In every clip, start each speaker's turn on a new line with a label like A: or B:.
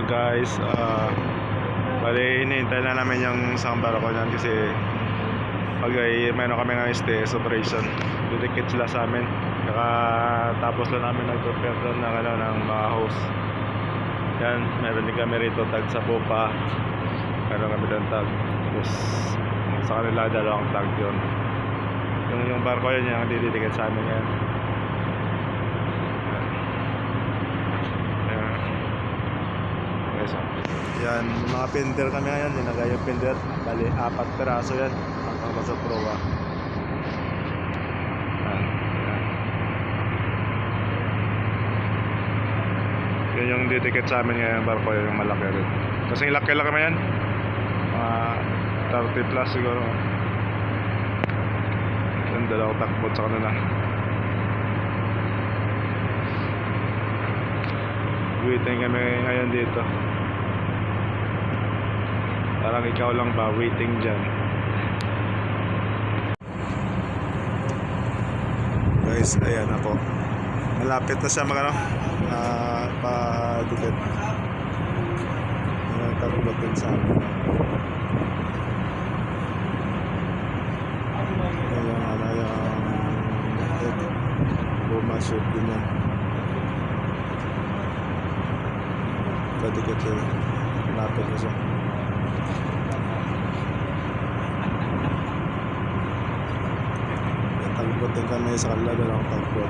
A: guys, bali hinihintay na namin yung isang barako niyan kasi pag meron kami ng STS operation, didikit sila sa amin. Tapos lang namin nag-prepare doon ng mga hose. Yan, meron din kami rito tag sa pupa, meron kami doon tag, tapos sa kanila dalawang tag yun. Yung barko yan yung didikit sa amin yan. Yan, mga pender kami ngayon, ninagay yung pender, bali 4 peraso yan hanggang sa proa. Yun yung didikit sa amin ngayon barko, yung malaki rin. Kasi laki lang kami yan, mga 30 plus siguro. Yung dalawang takbot sa kanila. Waiting kami ngayon dito. Parang ikaw lang ba waiting dyan. Guys, ayan na po. Malapit na siya pa-dikit. Tarubot din sa amin. Yung bumashoot din yan. Padikit yun. Malapit na siya. Tagbot din kami sa kanila, dalawang tagbot.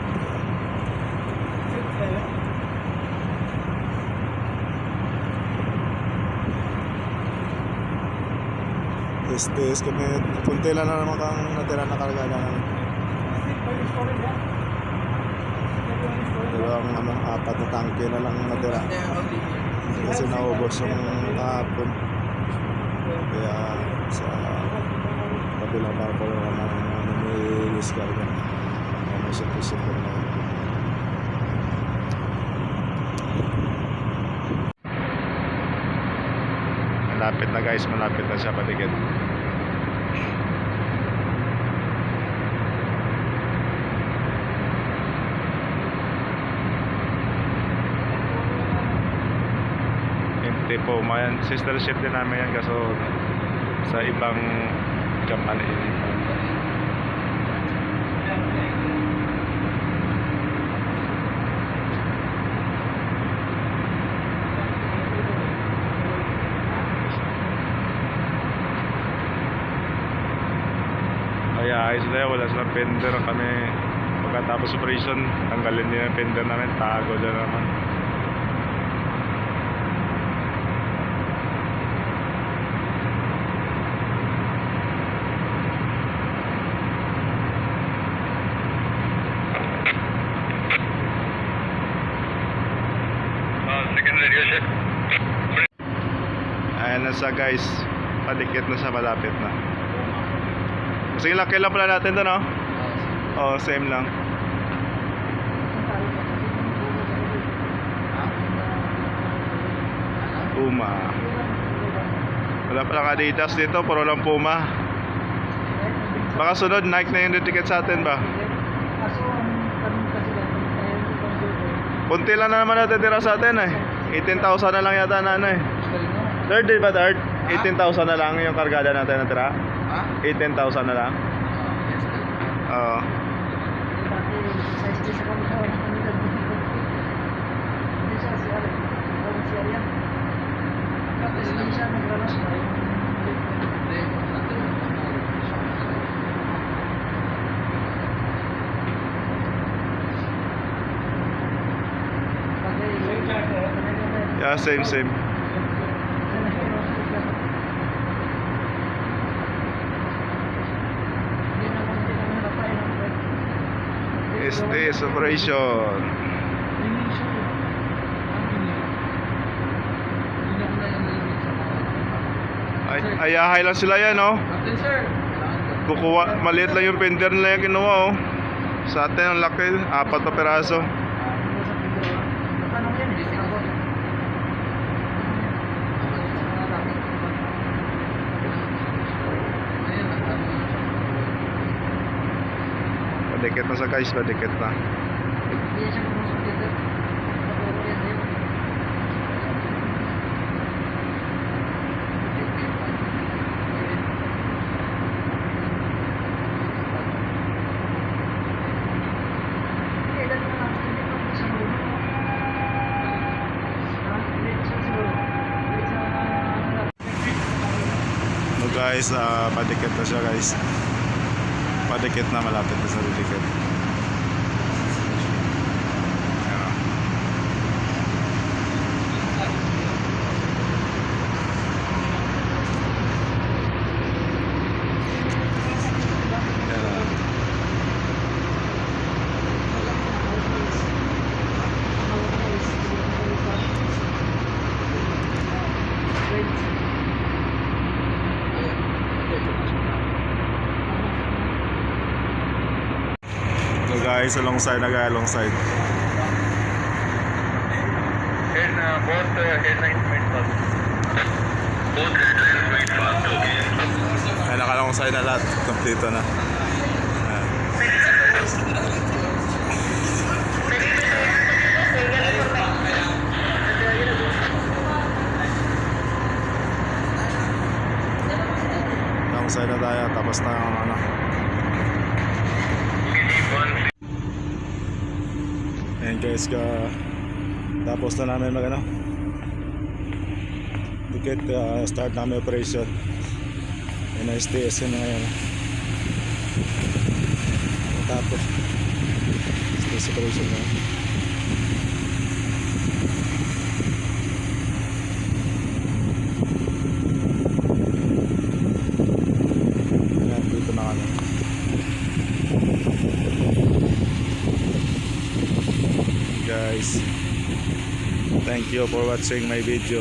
A: STS kami, kunti lang na naman kang natira na karga na namin. Dalawang 4 na tangke na lang natira. Kasi naubos yung kahapon. Kaya sa kabilang barko naman diskarga na may super na yun. Malapit na guys, malapit na siya paligid. Hindi po, mayan sister ship din namin yan kaso sa ibang company. Kaya ayos na yun, wala silang fender kami. Pagkatapos operation, tanggalin din ang fender namin, tago dyan naman. Ayan na siya guys, padikit na siya, malapit na. Kasi laki lang pala natin doon, no? Oo, same lang. Puma. Wala palang Adidas dito, puro lang Puma. Baka sunod, Nike na yung didikit sa atin ba? Kunti lang na naman natitira sa atin eh. 18,000 na lang yata na ano eh. Third day ba third? 18,000 na lang yung kargada natin natira? 18,000 na lang? Oo. Yeah, same. STS operation. Ayahay lang sila yan, oh. Kukuha, maliit lang yung fender nila yung kinuha, oh. Sa atin ang laki, 4 na peraso. Padikit na sa guys, padikit na. guys, padikit na siya guys. Padikit na, malapit na sa didikit. Ayan. Ayan. So guys, alongside, alongside.
B: Both headlights went fast. Both headlights went fast, okay.
A: Ay, nakalongside na lahat. Kompleto na. Ayan. Alongside na tayo. Tapos na ang ano. Ayan guys, tapos na namin mag ano. Dikit, start namin operation. Ayan na, STS na ngayon. Tapos STS operation na. Ayan, dito na kami. Guys, thank you for watching my video.